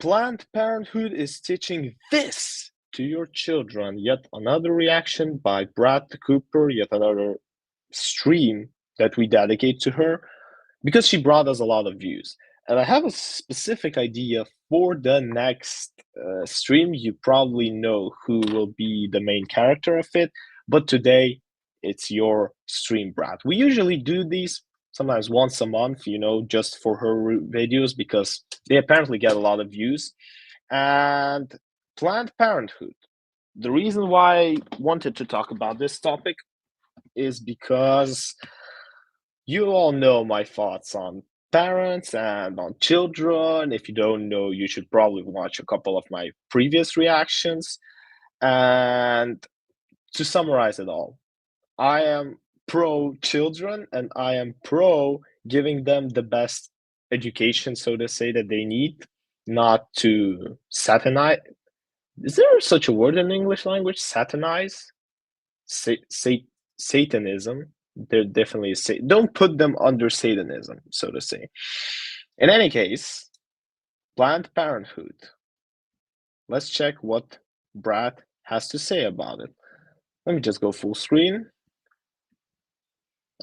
Planned Parenthood is teaching this to your children. Yet another reaction by Brad Cooper, yet another stream that we dedicate to her because she brought us a lot of views. And I have a specific idea for the next stream. You probably know who will be the main character of it, but today it's your stream, Brad. We usually do these sometimes once a month, just for her videos because they apparently get a lot of views. And Planned Parenthood. The reason why I wanted to talk about this topic is because you all know my thoughts on parents and on children. If you don't know, you should probably watch a couple of my previous reactions. And to summarize it all, I am pro children and I am pro giving them the best education, so to say, that they need, not to satanize. Is there such a word in English language? Satanize? Satanism. There definitely is. Don't put them under Satanism, so to say. In any case, Planned Parenthood. Let's check what Brad has to say about it. Let me just go full screen.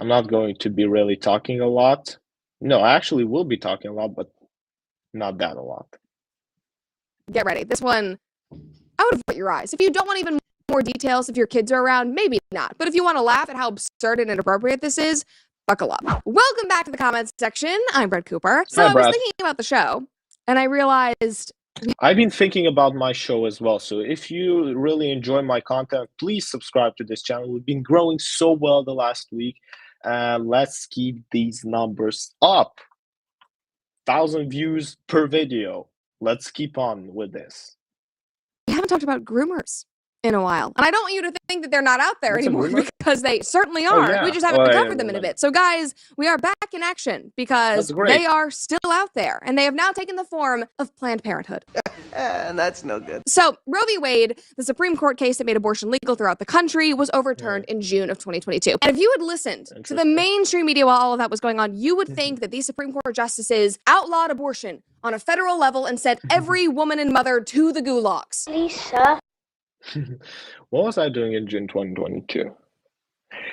I'm not going to be really talking a lot. No, I actually will be talking a lot, but not that a lot. Get ready. This one, I would avert your eyes. If you don't want even more details, if your kids are around, maybe not. But if you want to laugh at how absurd and inappropriate this is, buckle up. Welcome back to the comments section. I'm Brad Cooper. So Hi, Brad. I was thinking about the show, and I realized... I've been thinking about my show as well. So if you really enjoy my content, please subscribe to this channel. We've been growing so well the last week. Let's keep these numbers up. 1,000 views per video. Let's keep on with this. We haven't talked about groomers in a while. And I don't want you to think that they're not out there anymore, because they certainly are. Oh, yeah. We just haven't covered them in a bit. So guys, we are back in action because they are still out there, and they have now taken the form of Planned Parenthood. And that's no good. So Roe v. Wade, the Supreme Court case that made abortion legal throughout the country, was overturned in June of 2022. And if you had listened to the mainstream media while all of that was going on, you would think that these Supreme Court justices outlawed abortion on a federal level and sent every woman and mother to the gulags. Lisa. What was I doing in June 2022?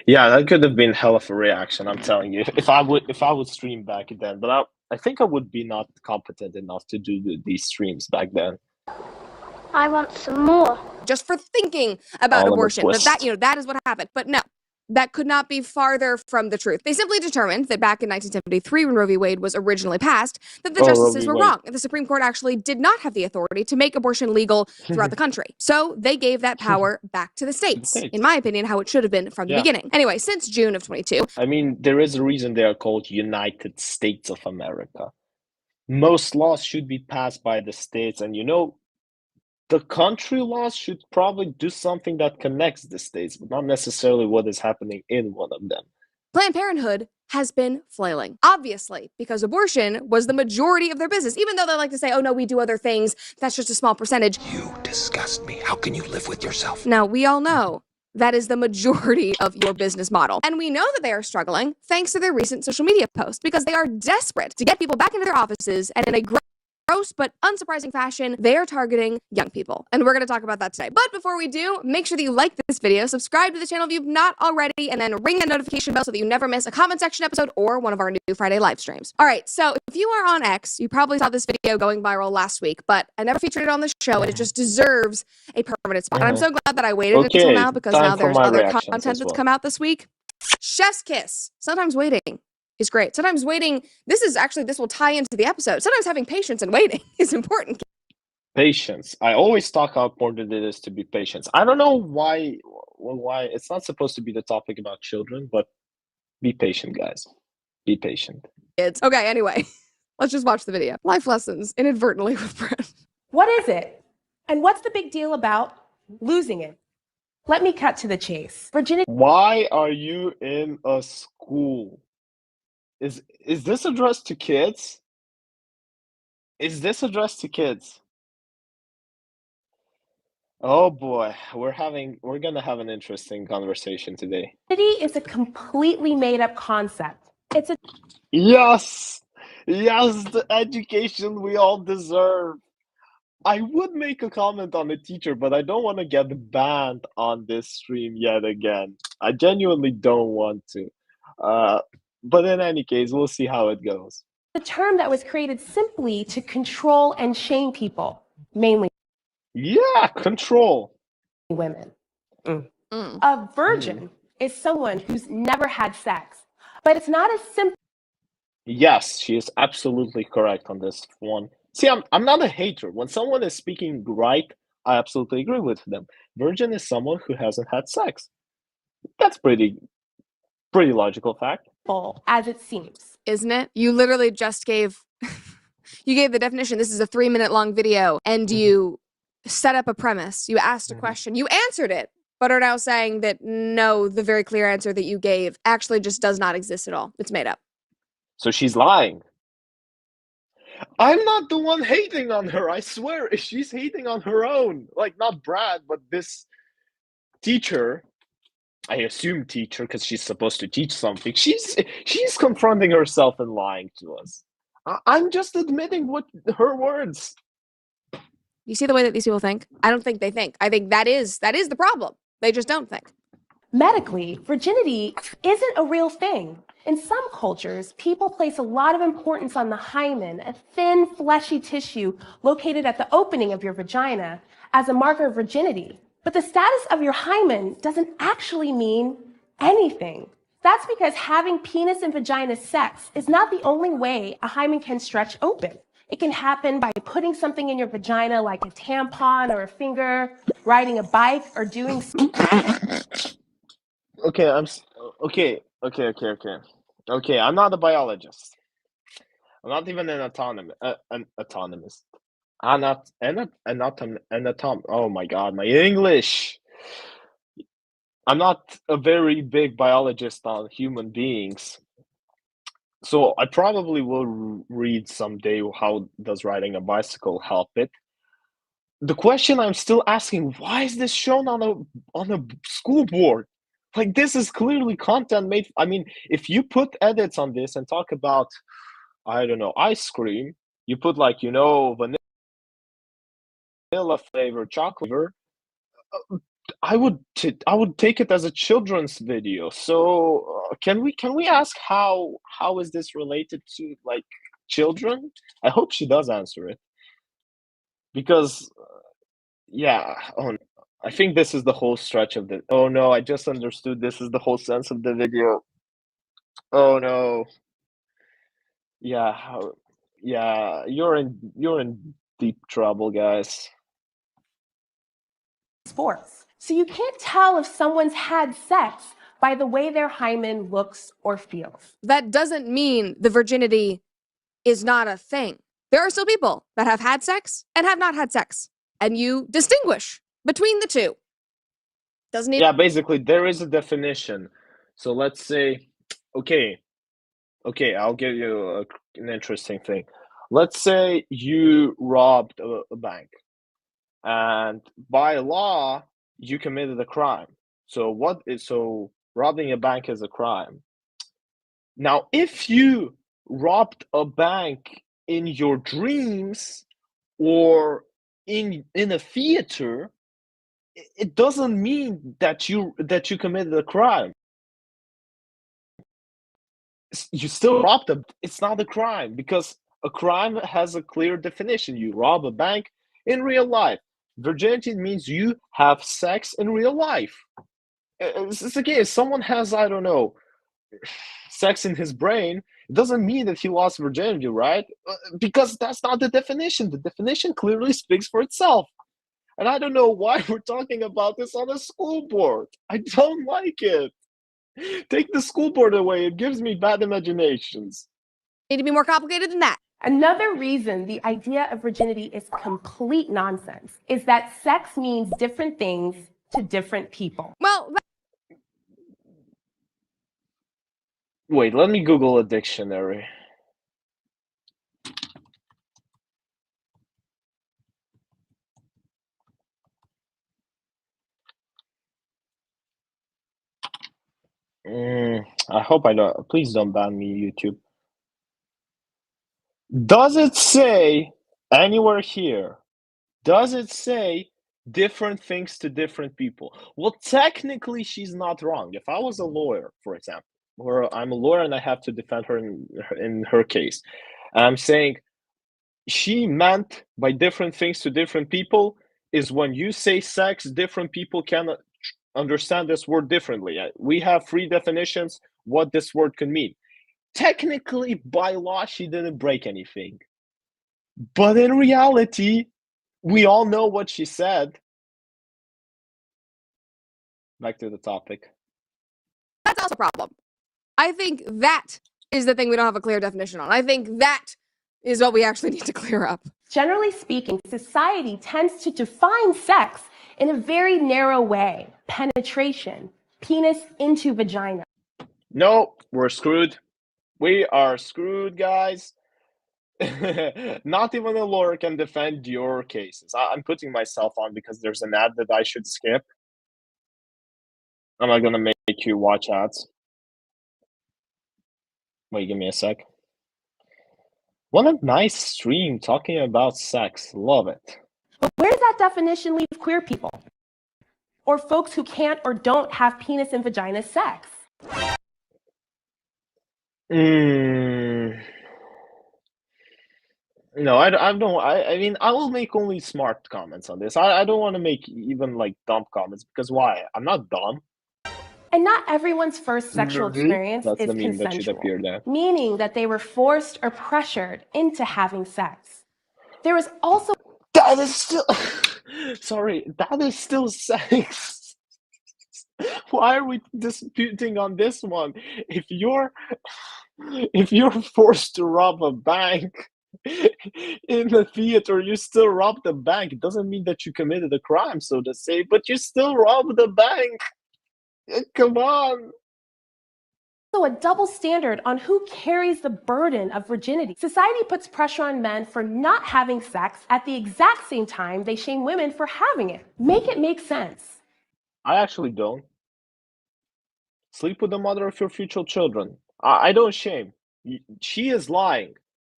Yeah, that could have been hell of a reaction, I'm telling you. If I would stream back then, but I think I would be not competent enough to do these streams back then. I want some more. Just for thinking about abortion. But that is what happened. But no, that could not be farther from the truth. They simply determined that back in 1973, when Roe v. Wade was originally passed, that the justices were wrong. And the Supreme Court actually did not have the authority to make abortion legal throughout the country. So they gave that power back to the states. In my opinion, how it should have been from the beginning. Anyway, since June of 22. I mean, there is a reason they are called United States of America. Most laws should be passed by the states, and the country laws should probably do something that connects the states, but not necessarily what is happening in one of them. Planned Parenthood has been flailing, obviously, because abortion was the majority of their business. Even though they like to say, oh no, we do other things, that's just a small percentage. You disgust me. How can you live with yourself? Now, we all know that is the majority of your business model. And we know that they are struggling thanks to their recent social media posts, because they are desperate to get people back into their offices, and in a gross but unsurprising fashion, they are targeting young people. And we're going to talk about that today. But before we do, make sure that you like this video, subscribe to the channel if you've not already, and then ring the notification bell so that you never miss a comment section episode or one of our new Friday live streams. All right, so if you are on X, you probably saw this video going viral last week, but I never featured it on the show, and it just deserves a permanent spot. And I'm so glad that I waited until now, because now there's other content that's come out this week. Chef's kiss. Sometimes waiting is great. Sometimes waiting, this will tie into the episode. Sometimes having patience and waiting is important. Patience. I always talk how important it is to be patient. I don't know why it's not supposed to be the topic about children, but be patient, guys. Be patient. Okay, anyway, let's just watch the video. Life lessons, inadvertently with Brent. What is it? And what's the big deal about losing it? Let me cut to the chase. Virginia. Why are you in a school? Is this addressed to kids? Is this addressed to kids? Oh boy, we're gonna have an interesting conversation today. Is a completely made up concept. It's a yes, the education we all deserve. I would make a comment on the teacher, but I don't want to get banned on this stream yet again. I genuinely don't want to. Uh, but in any case, we'll see how it goes. A term that was created simply to control and shame people, mainly Yeah, control. women. Mm. A virgin is someone who's never had sex, but it's not as simple. Yes, she is absolutely correct on this one. See, I'm not a hater. When someone is speaking right, I absolutely agree with them. Virgin is someone who hasn't had sex. That's pretty logical fact. As it seems. Isn't it? You literally just gave you gave the definition. This is a 3-minute long video, and you set up a premise. You asked a question. You answered it, but are now saying that no, the very clear answer that you gave actually just does not exist at all. It's made up. So she's lying. I'm not the one hating on her. I swear, she's hating on her own. Like, not Brad, but this teacher. I assume teacher because she's supposed to teach something. She's confronting herself and lying to us. I'm just admitting what her words. You see the way that these people think? I don't think they think. I think that is the problem. They just don't think. Medically, virginity isn't a real thing. In some cultures, people place a lot of importance on the hymen, a thin, fleshy tissue located at the opening of your vagina, as a marker of virginity. But the status of your hymen doesn't actually mean anything. That's because having penis and vagina sex is not the only way a hymen can stretch open. It can happen by putting something in your vagina like a tampon or a finger, riding a bike, or doing Okay, okay. I'm not a biologist. I'm not even an autonomist. Oh my god, my English. I'm not a very big biologist on human beings. So I probably will read someday how does riding a bicycle help it. The question I'm still asking, why is this shown on a school board? Like, this is clearly content made. I mean, if you put edits on this and talk about, I don't know, ice cream, you put like, vanilla flavor, chocolate flavor, I would take it as a children's video. So can we ask how is this related to like children? I hope she does answer it because yeah. Oh, no. I think this is the whole stretch of the. Oh no, I just understood. This is the whole sense of the video. Oh no. Yeah. Yeah. You're in deep trouble, guys. sports. So you can't tell if someone's had sex by the way their hymen looks or feels. That doesn't mean the virginity is not a thing. There are still people that have had sex and have not had sex, and you distinguish between the two. Doesn't it? Yeah, basically there is a definition. So let's say, okay, I'll give you an interesting thing. Let's say you robbed a bank, and by law you committed a crime. So robbing a bank is a crime. Now, if you robbed a bank in your dreams or in a theater, it doesn't mean that you committed a crime. You still robbed them. It's not a crime because a crime has a clear definition. You rob a bank in real life. Virginity means you have sex in real life. It's again, if someone has, I don't know, sex in his brain, it doesn't mean that he lost virginity, right? Because that's not the definition. The definition clearly speaks for itself. And I don't know why we're talking about this on a school board. I don't like it. Take the school board away. It gives me bad imaginations. Need to be more complicated than that. Another reason the idea of virginity is complete nonsense is that sex means different things to different people. Well, Wait, let me Google a dictionary. I hope I don't. Please don't ban me, YouTube. Does it say anywhere here Does it say different things to different people? Well, technically, she's not wrong. If I was a lawyer, for example, or I'm a lawyer and I have to defend her in her case, and I'm saying she meant by different things to different people is when you say sex, different people can understand this word differently. We have three definitions what this word can mean. Technically, by law, she didn't break anything. But in reality, we all know what she said. Back to the topic. That's also a problem. I think that is the thing we don't have a clear definition on. I think that is what we actually need to clear up. Generally speaking, society tends to define sex in a very narrow way. Penetration, penis into vagina. No, we're screwed. We are screwed, guys. Not even a lawyer can defend your cases. I'm putting myself on because there's an ad that I should skip. I'm not gonna make you watch ads. Wait, give me a sec. What a nice stream talking about sex. Love it. But where does that definition leave queer people? Or folks who can't or don't have penis and vagina sex? No, I don't. I mean, I will make only smart comments on this. I don't want to make even like dumb comments because why? I'm not dumb. And not everyone's first sexual experience That's is the meme that should consensual, appear there. meaning that they were forced or pressured into having sex. There is also That is still sorry. That is still sex. Why are we disputing on this one? If you're forced to rob a bank in the theater, you still rob the bank. It doesn't mean that you committed a crime, so to say, but you still rob the bank. Come on. a double standard on who carries the burden of virginity. Society puts pressure on men for not having sex at the exact same time they shame women for having it. Make it make sense. I actually don't. Sleep with the mother of your future children. I don't shame. She is lying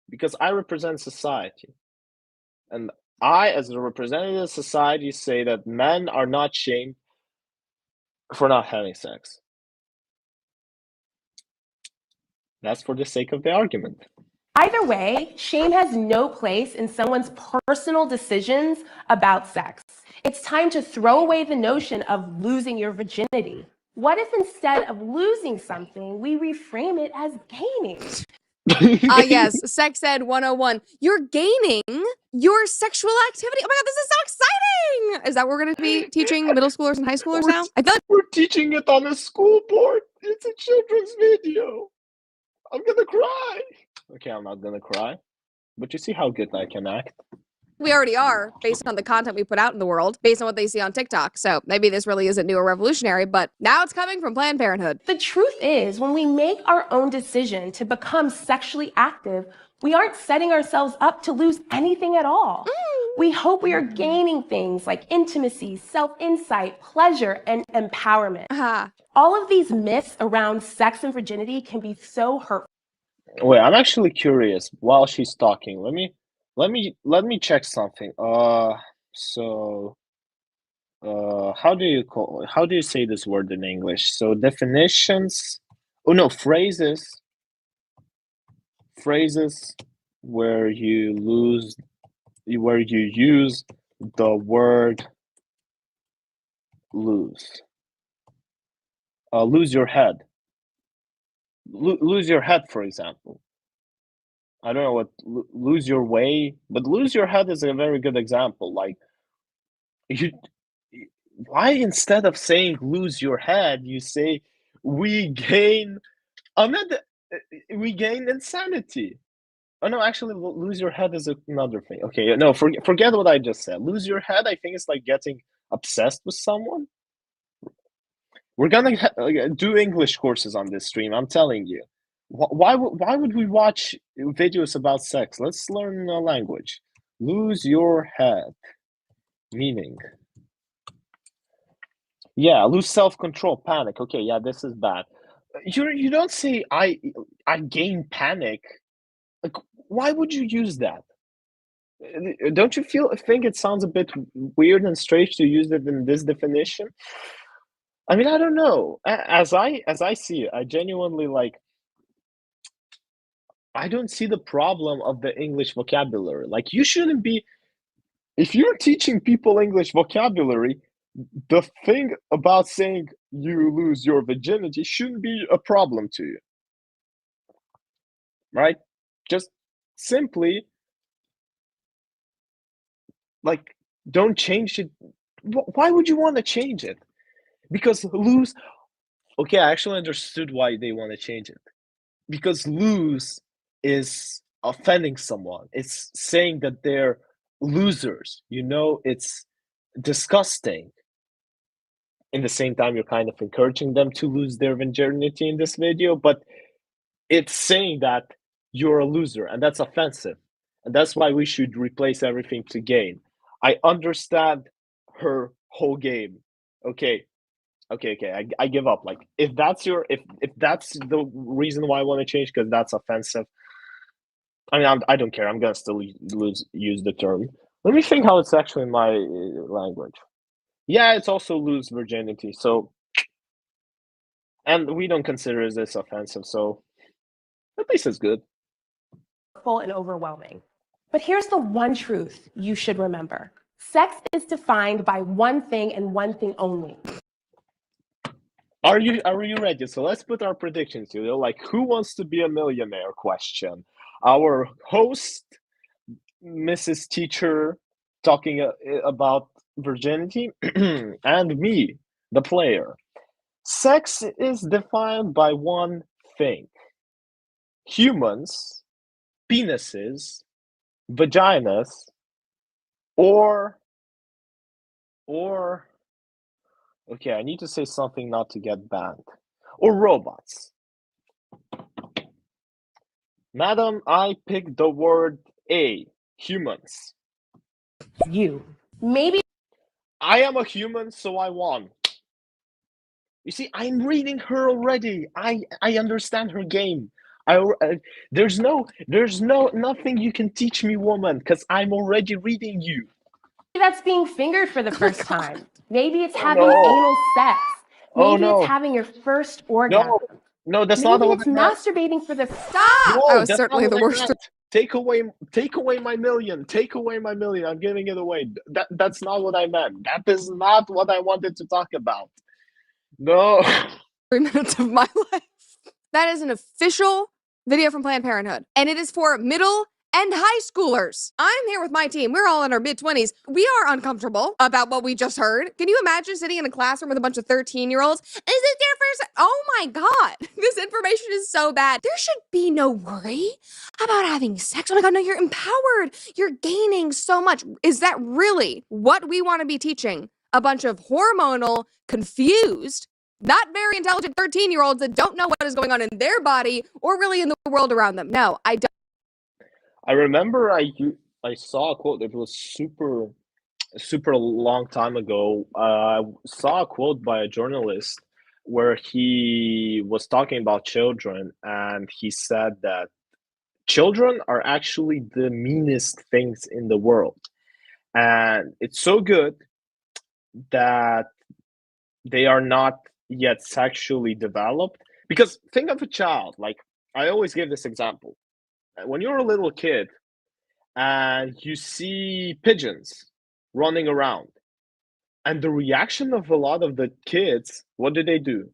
because I represent society. And I, as a representative of society, say that men are not shamed for not having sex. That's for the sake of the argument. Either way, shame has no place in someone's personal decisions about sex. It's time to throw away the notion of losing your virginity. What if instead of losing something, we reframe it as gaining? Yes, Sex Ed 101. You're gaining your sexual activity. Oh my God, this is so exciting! Is that what we're going to be teaching middle schoolers and high schoolers now? I feel like We're teaching it on a school board. It's a children's video. I'm gonna cry. Okay, I'm not gonna cry. But you see how good I can act. we already are, based on the content we put out in the world, based on what they see on TikTok. So maybe this really isn't new or revolutionary, but now it's coming from Planned Parenthood. The truth is, when we make our own decision to become sexually active, we aren't setting ourselves up to lose anything at all. We hope we are gaining things like intimacy, self-insight, pleasure, and empowerment. All of these myths around sex and virginity can be so hurtful. Wait, I'm actually curious. While she's talking, let me check something. How do you say this word in English? So definitions. Oh no, phrases where you use the word lose. Lose your head. Lose your head, for example. I don't know what lose your way, but lose your head is a very good example. Like, why instead of saying lose your head, you say we gain insanity. Oh no, actually, lose your head is another thing. Okay, no, forget what I just said. Lose your head, I think it's like getting obsessed with someone. We're gonna do English courses on this stream. I'm telling you. Why would we watch videos about sex? Let's learn a language. Lose your head, meaning. Yeah, lose self-control, panic. Okay, yeah, this is bad. You don't say I gain panic. Like, why would you use that? Don't you think it sounds a bit weird and strange to use it in this definition? I mean, I don't know. As I see it, I genuinely like. I don't see the problem of the English vocabulary. Like, you shouldn't be. If you're teaching people English vocabulary, the thing about saying you lose your virginity shouldn't be a problem to you, right? Just simply, like, don't change it. Why would you want to change it? Because lose. Okay, I actually understood why they want to change it. Because lose is offending someone. It's saying that they're losers. It's disgusting. In the same time, you're kind of encouraging them to lose their virginity in this video, but it's saying that you're a loser, and that's offensive. And that's why we should replace everything to gain. I understand her whole game. Okay, okay. I give up. Like, if that's the reason why I want to change, because that's offensive. I mean, I don't care. I'm gonna still use the term. Let me think how it's actually in my language. Yeah, it's also lose virginity. So, and we don't consider this offensive. So, at least it's good. Full and overwhelming. But here's the one truth you should remember. Sex is defined by one thing and one thing only. Are you ready? So let's put our predictions here. Like, who wants to be a millionaire question. Our host, Mrs. Teacher, talking about virginity, and me, the player. Sex is defined by one thing: humans, penises, vaginas, or okay, I need to say something not to get banned, or robots. Madam, I picked the word A, humans. You. Maybe I am a human, so I won. You see, I'm reading her already. I understand her game. There's nothing you can teach me, woman, because I'm already reading you. that's being fingered for the first time. Maybe it's Oh, having no. anal sex. Oh, Maybe no. it's having your first orgasm. No, that's Maybe not what it's I meant. masturbating for the Stop! No, That was that's certainly not the what I worst. meant. Take away my million. Take away my million. I'm giving it away. That's not what I meant. That is not what I wanted to talk about. No. 3 minutes of my life. That is an official video from Planned Parenthood, and it is for middle and high schoolers. I'm here with my team. We're all in our mid-20s. We are uncomfortable about what we just heard. Can you imagine sitting in a classroom with a bunch of 13-year-olds? Is this your first? Oh my God. This information is so bad. There should be no worry about having sex. Oh my God, no, you're empowered. You're gaining so much. Is that really what we want to be teaching? A bunch of hormonal, confused, not very intelligent 13-year-olds that don't know what is going on in their body or really in the world around them. No, I don't. I remember I saw a quote that was super long time ago. I saw a quote by a journalist where he was talking about children, and he said that children are actually the meanest things in the world. And it's so good that they are not yet sexually developed. Because think of a child, like, I always give this example. When you're a little kid and you see pigeons running around, and the reaction of a lot of the kids, what do?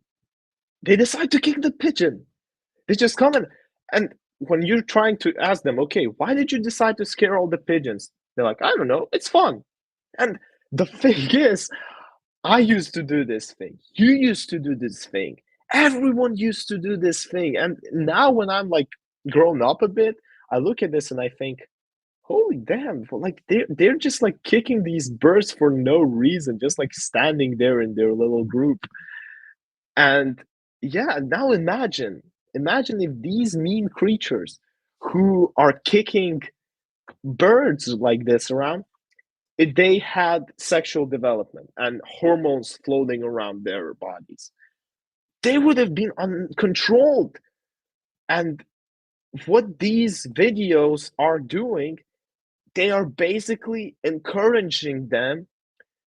They decide to kick the pigeon. They just come and when you're trying to ask them, okay, why did you decide to scare all the pigeons? They're like, I don't know, it's fun. And the thing is, I used to do this thing. You used to do this thing. Everyone used to do this thing. And now when I'm like grown up a bit, I look at this and I think, holy damn, like they're just like kicking these birds for no reason, just like standing there in their little group. And yeah, now imagine if these mean creatures who are kicking birds like this around, if they had sexual development and hormones floating around their bodies, they would have been uncontrolled. And what these videos are doing, they are basically encouraging them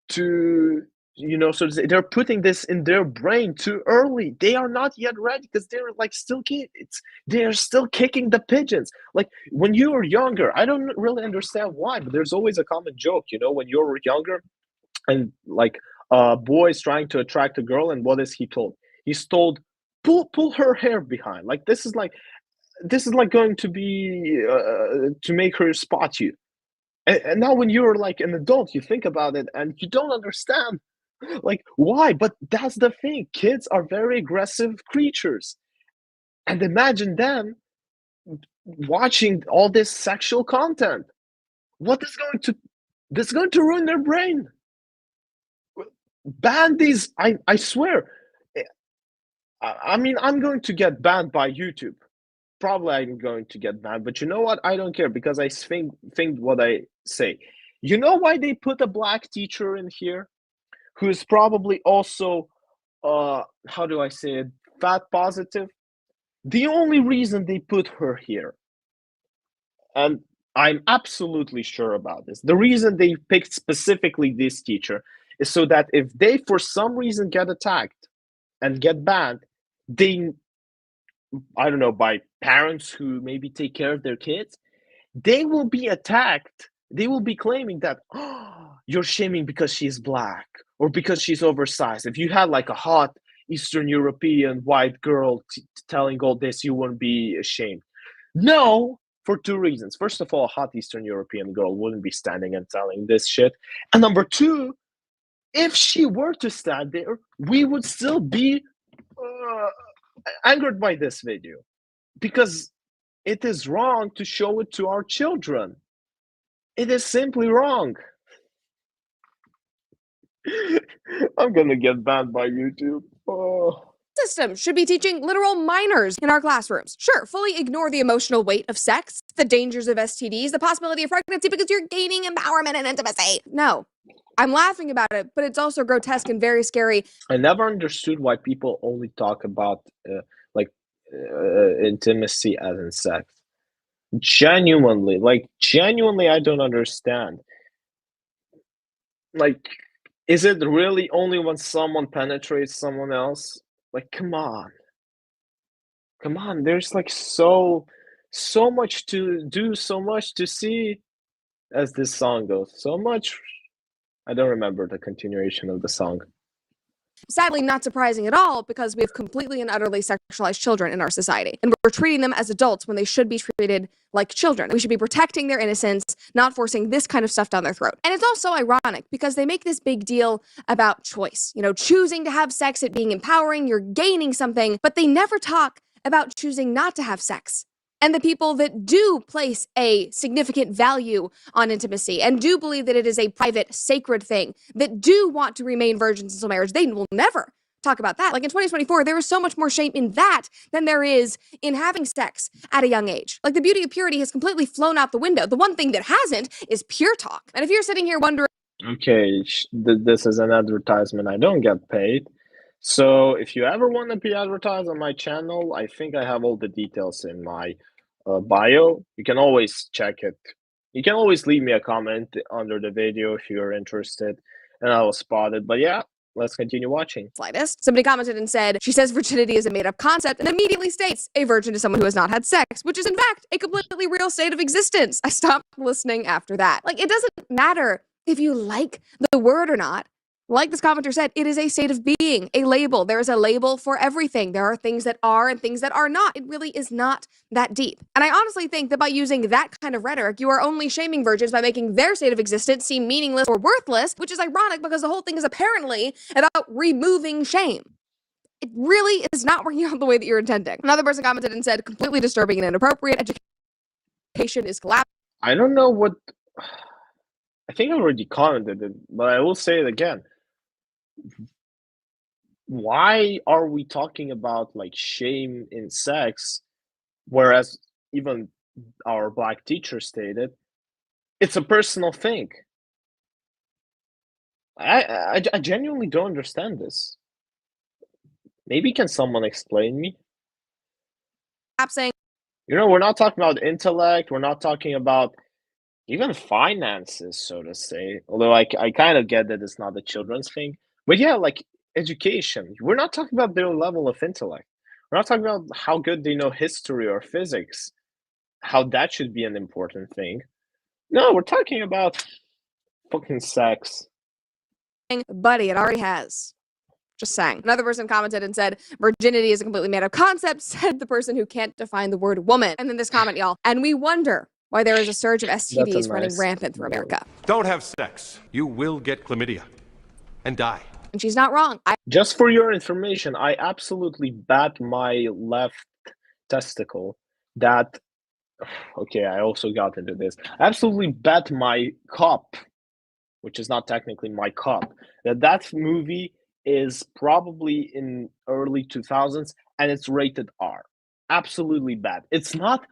to, so to say, they're putting this in their brain too early. They are not yet ready because they're like still kids. They're still kicking the pigeons. Like when you were younger, I don't really understand why, but there's always a common joke, when you were younger and like a boy is trying to attract a girl, and what is he told? He's told, pull her hair behind. Like this is like going to be to make her spot you. And now when you're like an adult, you think about it and you don't understand like why. But that's the thing. Kids are very aggressive creatures. And imagine them watching all this sexual content. What is going to this is going to ruin their brain. Ban these, I swear. I mean, I'm going to get banned by YouTube. Probably I'm going to get banned, but you know what? I don't care because I think what I say. You know why they put a black teacher in here, who's probably also, how do I say it, fat positive? The only reason they put her here, and I'm absolutely sure about this, the reason they picked specifically this teacher is so that if they for some reason get attacked and get banned, they, I don't know, by parents who maybe take care of their kids, they will be attacked. They will be claiming that, oh, you're shaming because she's black or because she's oversized. If you had like a hot Eastern European white girl telling all this, you wouldn't be ashamed. No, for two reasons. First of all, a hot Eastern European girl wouldn't be standing and telling this shit. And number two, if she were to stand there, we would still be angered by this video because it is wrong to show it to our children. It is simply wrong. I'm gonna get banned by YouTube. Oh. System should be teaching literal minors in our classrooms. Sure, fully ignore the emotional weight of sex, the dangers of STDs, the possibility of pregnancy because you're gaining empowerment and intimacy. No, I'm laughing about it, but it's also grotesque and very scary. I never understood why people only talk about intimacy as in sex. Genuinely, I don't understand. Like, is it really only when someone penetrates someone else? Like, come on. There's like so much to do, so much to see, as this song goes. So much. I don't remember the continuation of the song. Sadly, not surprising at all because we have completely and utterly sexualized children in our society. And we're treating them as adults when they should be treated like children. We should be protecting their innocence, not forcing this kind of stuff down their throat. And it's also ironic because they make this big deal about choice. Choosing to have sex, it being empowering, you're gaining something, but they never talk about choosing not to have sex. And the people that do place a significant value on intimacy and do believe that it is a private, sacred thing, that do want to remain virgins until marriage, they will never talk about that. Like in 2024, there is so much more shame in that than there is in having sex at a young age. Like the beauty of purity has completely flown out the window. The one thing that hasn't is pure talk. And if you're sitting here wondering, okay, this is an advertisement. I don't get paid. So if you ever want to be advertised on my channel, I think I have all the details in my bio. You can always check it. You can always leave me a comment under the video if you're interested, and I will spot it. But yeah, let's continue watching. Slightest. Somebody commented and said, she says virginity is a made-up concept and immediately states a virgin is someone who has not had sex, which is in fact a completely real state of existence. I stopped listening after that. Like, it doesn't matter if you like the word or not. Like this commenter said, it is a state of being, a label. There is a label for everything. There are things that are and things that are not. It really is not that deep. And I honestly think that by using that kind of rhetoric, you are only shaming virgins by making their state of existence seem meaningless or worthless, which is ironic because the whole thing is apparently about removing shame. It really is not working out the way that you're intending. Another person commented and said, completely disturbing and inappropriate. Education is collapsing. I don't know what... I think I already commented it, but I will say it again. Why are we talking about like shame in sex, whereas even our black teacher stated it's a personal thing? I genuinely don't understand this. Maybe can someone explain me? Collapsing. We're not talking about intellect. We're not talking about even finances, so to say. Although I kind of get that it's not a children's thing, but yeah, like education. We're not talking about their level of intellect. We're not talking about how good they know history or physics, how that should be an important thing. No, we're talking about fucking sex. Buddy, it already has. Just saying. Another person commented and said, virginity is a completely made up concept, said the person who can't define the word woman. And then this comment, y'all. And we wonder why there is a surge of That's a STDs running nice rampant through note. America. Don't have sex. You will get chlamydia and die. And she's not wrong. Just for your information, I absolutely bat my left testicle that. Okay, I also got into this. I absolutely bet my cup, which is not technically my cup, that movie is probably in early 2000s and it's rated R. Absolutely bad. It's not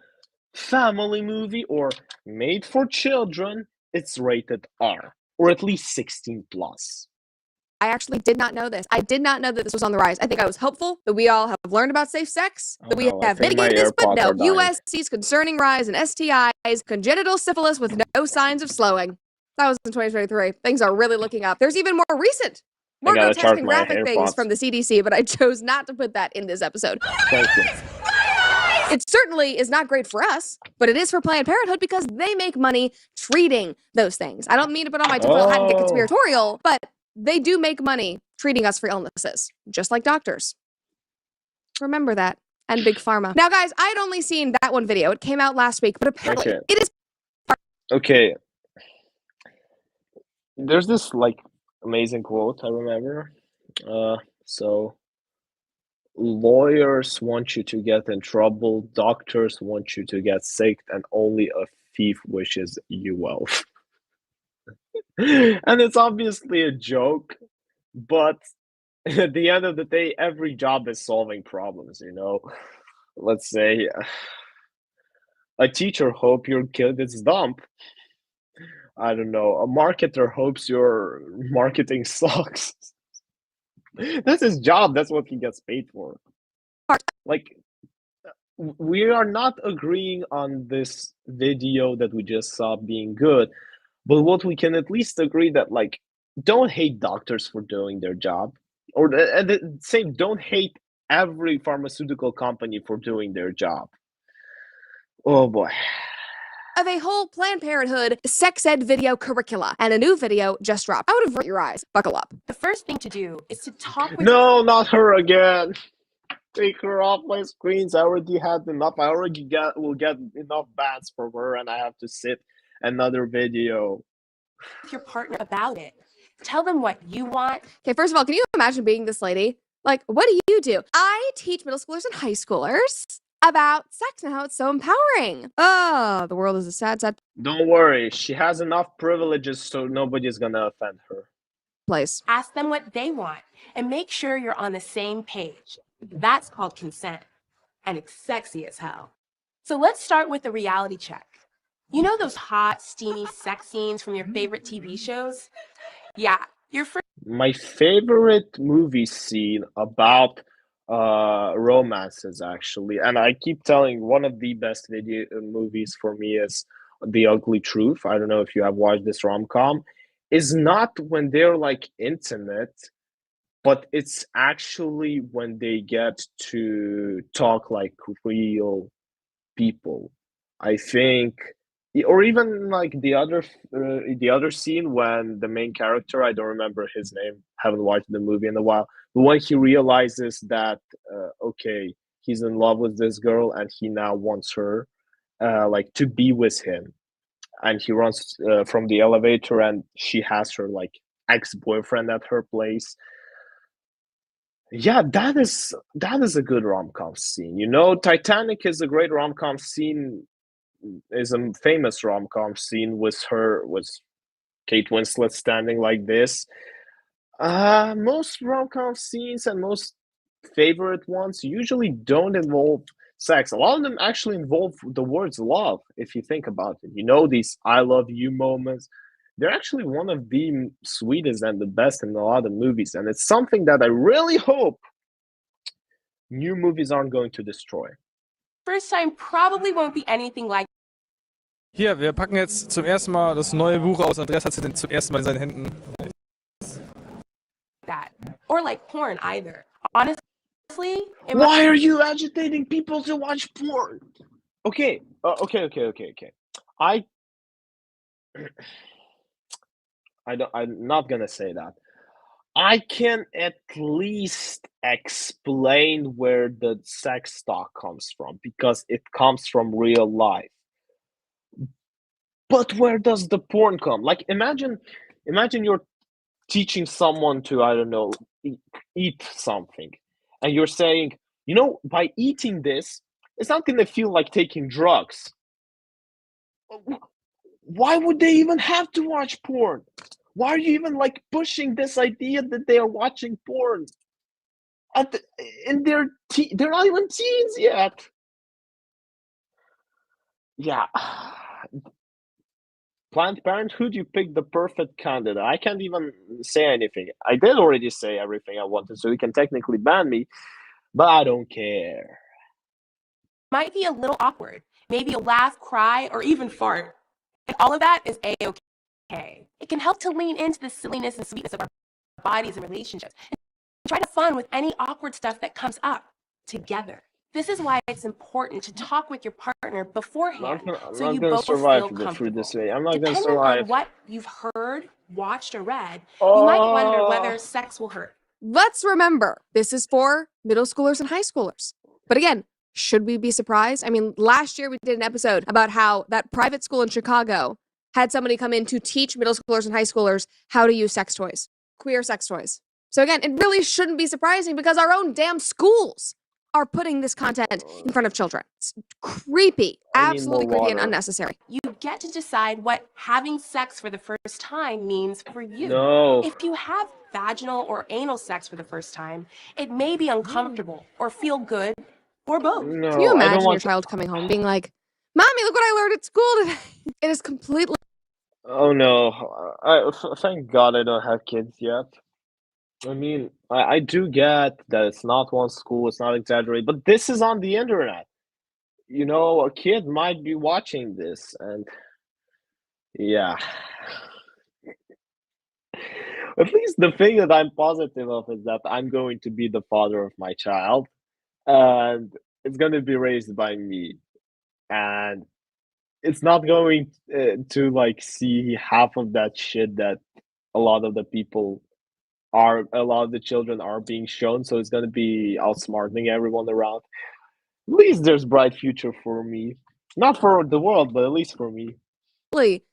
family movie or made for children. It's rated R, or at least 16 plus. I actually did not know this. I did not know that this was on the rise. I think I was hopeful that we all have learned about safe sex, that we no, I have think my mitigated this, but AirPods no. are dying. USC's concerning rise in STIs, congenital syphilis with no signs of slowing. That was in 2023. Things are really looking up. There's even more recent, more gotta grotesque charge and my graphic things AirPods. from the CDC, but I chose not to put that in this episode. Thank you. It certainly is not great for us, but it is for Planned Parenthood because they make money treating those things. I don't mean to put on my tinfoil hat and get Oh, conspiratorial, but they do make money treating us for illnesses, just like doctors. Remember that. And Big Pharma. Now, guys, I had only seen that one video. It came out last week, but apparently okay. it is. Okay. There's this like amazing quote I remember. So lawyers want you to get in trouble, doctors want you to get sick, and only a thief wishes you wealth. And it's obviously a joke, but at the end of the day, every job is solving problems, you know? Let's say a teacher hope your kid is dumb. I don't know. A marketer hopes your marketing sucks. That's his job. That's what he gets paid for. Like, we are not agreeing on this video that we just saw being good, but what we can at least agree that, like, don't hate doctors for doing their job, or at the same, don't hate every pharmaceutical company for doing their job. Oh boy. Of a whole Planned Parenthood sex ed video curricula, and a new video just dropped. I would avert your eyes. Buckle up. The first thing to do is to talk with No, not her again. Take her off my screens. I already had enough. I already will get enough bans from her, and I have to sit another video. your partner about it. Tell them what you want. Okay, first of all, can you imagine being this lady? Like, what do you do? I teach middle schoolers and high schoolers about sex and how it's so empowering. Oh, the world is a sad, sad Don't worry, she has enough privileges, so nobody's gonna offend her. place. Ask them what they want and make sure you're on the same page. That's called consent, and it's sexy as hell. So let's start with the reality check. You know those hot, steamy sex scenes from your favorite TV shows? Yeah, your first My favorite movie scene about romances, actually, and I keep telling one of the best video movies for me is The Ugly Truth. I don't know if you have watched this rom-com. Is not when they're like intimate, but it's actually when they get to talk like real people. I think, or even like the other scene when the main character, I don't remember his name, haven't watched the movie in a while, but when he realizes that okay, he's in love with this girl and he now wants her like to be with him, and he runs from the elevator and she has her like ex-boyfriend at her place. Yeah, that is a good rom-com scene. You know, Titanic is a great rom-com scene, is a famous rom-com scene with Kate Winslet standing like this. Most rom-com scenes and most favorite ones usually don't involve sex. A lot of them actually involve the words love, if you think about it. You know, these I love you moments. They're actually one of the sweetest and the best in a lot of movies, and it's something that I really hope new movies aren't going to destroy. time probably won't be anything like Hier, wir packen jetzt zum ersten Mal das neue Buch aus. Andreas hat es zum ersten Mal in seinen Händen. That. Or like porn either. Honestly, Why are you agitating people to watch porn? Okay, okay. I'm not gonna say that. I can at least explain where the sex talk comes from because it comes from real life. But where does the porn come? Like, imagine you're teaching someone to, I don't know, eat something, and you're saying, by eating this, it's not gonna feel like taking drugs. Why would they even have to watch porn? Why are you even like pushing this idea that they are watching porn? They're not even teens yet. Yeah. Planned Parenthood, you picked the perfect candidate. I can't even say anything. I did already say everything I wanted, so you can technically ban me, but I don't care. might be a little awkward. Maybe you'll laugh, cry, or even fart. And all of that is A-okay. It can help to lean into the silliness and sweetness of our bodies and relationships. And try to have fun with any awkward stuff that comes up together. This is why it's important to talk with your partner beforehand, so you both feel comfortable. Through this way. I'm not gonna Depending survive. on what you've heard, watched, or read, you might wonder whether sex will hurt. Let's remember, this is for middle schoolers and high schoolers. But again, should we be surprised? I mean, last year we did an episode about how that private school in Chicago had somebody come in to teach middle schoolers and high schoolers how to use sex toys, queer sex toys. So again, it really shouldn't be surprising because our own damn schools are putting this content in front of children. It's creepy, absolutely creepy and unnecessary. You get to decide what having sex for the first time means for you. No. If you have vaginal or anal sex for the first time, it may be uncomfortable or feel good or both. No, Can you I don't imagine your want child coming home being like, Mommy, look what I learned at school today? It is completely... Oh no. Thank God I don't have kids yet. I mean, I do get that it's not one school, it's not exaggerated, but this is on the internet. A kid might be watching this, and yeah. At least the thing that I'm positive of is that I'm going to be the father of my child, and it's going to be raised by me. And it's not going to like see half of that shit that a lot of the children are being shown, so it's going to be outsmarting everyone around. At least there's bright future for me. Not for the world, but at least for me.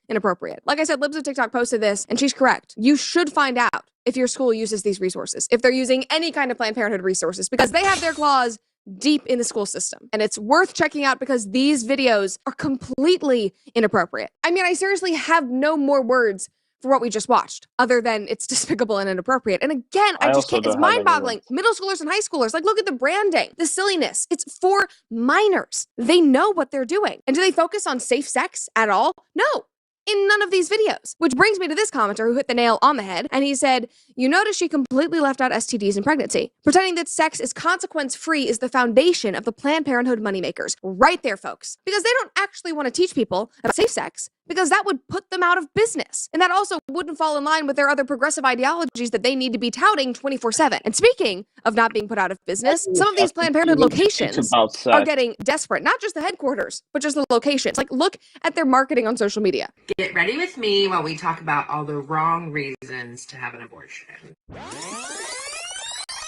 Inappropriate. Like I said, Libs of TikTok posted this, and she's correct. You should find out if your school uses these resources, if they're using any kind of Planned Parenthood resources, because they have their claws deep in the school system. And it's worth checking out because these videos are completely inappropriate. I mean, I seriously have no more words for what we just watched, other than it's despicable and inappropriate. And again, I just can't, it's mind-boggling. Middle schoolers and high schoolers, like, look at the branding, the silliness. It's for minors. They know what they're doing. And do they focus on safe sex at all? No. In none of these videos. Which brings me to this commenter who hit the nail on the head, and he said, you notice she completely left out STDs and pregnancy. Pretending that sex is consequence-free is the foundation of the Planned Parenthood moneymakers. Right there, folks. Because they don't actually want to teach people about safe sex, because that would put them out of business. And that also wouldn't fall in line with their other progressive ideologies that they need to be touting 24/7. And speaking of not being put out of business, some of these Planned Parenthood locations are getting desperate. Not just the headquarters, but just the locations. Like, look at their marketing on social media. Get ready with me while we talk about all the wrong reasons to have an abortion.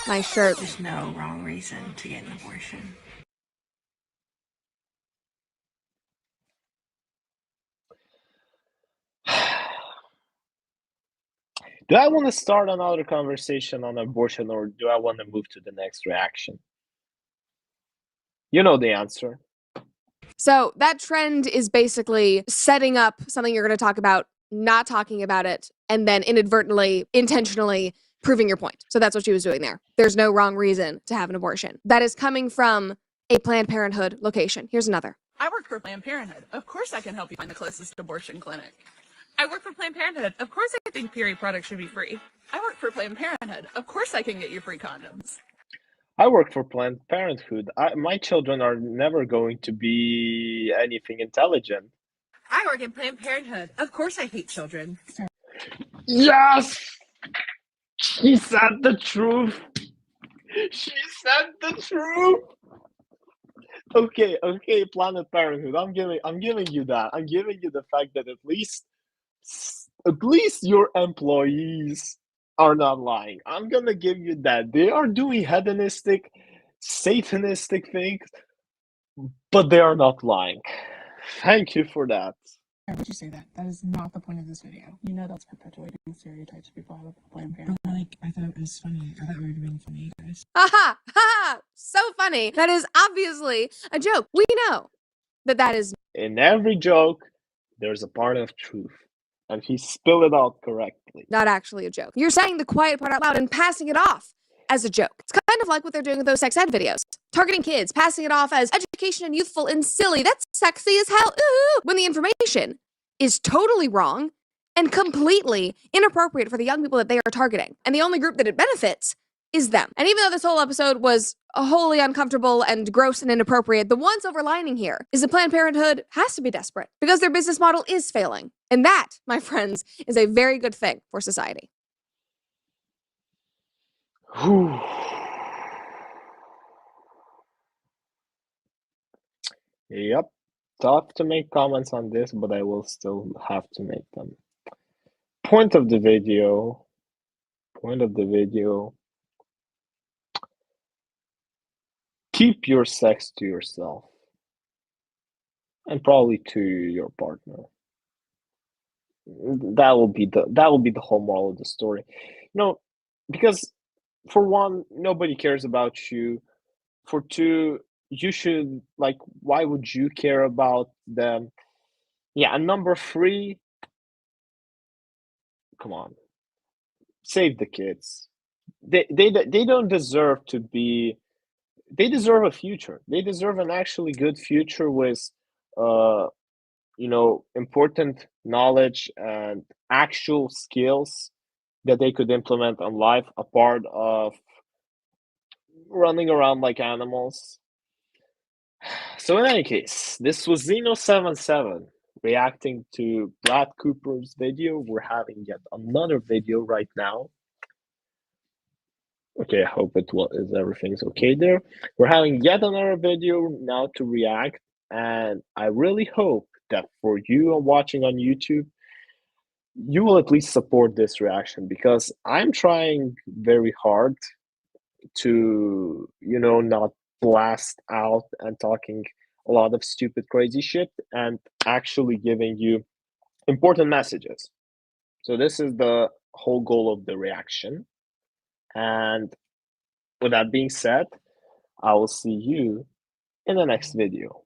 My shirt. There's no wrong reason to get an abortion. Do I want to start another conversation on abortion, or do I want to move to the next reaction? You know the answer. So that trend is basically setting up something you're going to talk about, not talking about it, and then inadvertently, intentionally proving your point. So that's what she was doing there. There's no wrong reason to have an abortion. That is coming from a Planned Parenthood location. Here's another. I work for Planned Parenthood. Of course I can help you find the closest abortion clinic. I work for Planned Parenthood. Of course I think period products should be free. I work for Planned Parenthood. Of course I can get you free condoms. I work for Planned Parenthood. My children are never going to be anything intelligent. I work in Planned Parenthood. Of course I hate children. Yes! She said the truth. She said the truth. Okay, Planet Parenthood. I'm giving you that. I'm giving you the fact that at least your employees are not lying. I'm gonna give you that. They are doing hedonistic, satanistic things, but they are not lying. Thank you for that. Why would you say that? That is not the point of this video. You know that's perpetuating stereotypes people have about Planned Parenthood. But like, I thought it was funny. I thought we were being funny, guys. Haha, haha, so funny. That is obviously a joke. We know that is In every joke, there's a part of truth, and he spilled it out correctly. not actually a joke. You're saying the quiet part out loud and passing it off as a joke. It's kind of like what they're doing with those sex ed videos. Targeting kids, passing it off as education and youthful and silly. That's sexy as hell. Ooh, when the information is totally wrong and completely inappropriate for the young people that they are targeting. And the only group that it benefits is them. And even though this whole episode was wholly uncomfortable and gross and inappropriate, the one silver lining here is that Planned Parenthood has to be desperate because their business model is failing. And that, my friends, is a very good thing for society. Whew. Yep. Tough to make comments on this, but I will still have to make them. Point of the video. Keep your sex to yourself. And probably to your partner. That will be the whole moral of the story. Because for one, nobody cares about you. For two, you should, like, why would you care about them? Yeah, and number three, come on, save the kids. They don't deserve to be. They deserve a future. They deserve an actually good future with, important knowledge and actual skills that they could implement on life, apart of running around like animals. So in any case, this was zynovii7 reacting to Brad Cooper's video. We're having yet another video right now. Okay, I hope everything's okay there. We're having yet another video now to react, and I really hope that for you watching on YouTube, you will at least support this reaction, because I'm trying very hard to, not blast out and talking a lot of stupid, crazy shit, and actually giving you important messages. So this is the whole goal of the reaction. And with that being said, I will see you in the next video.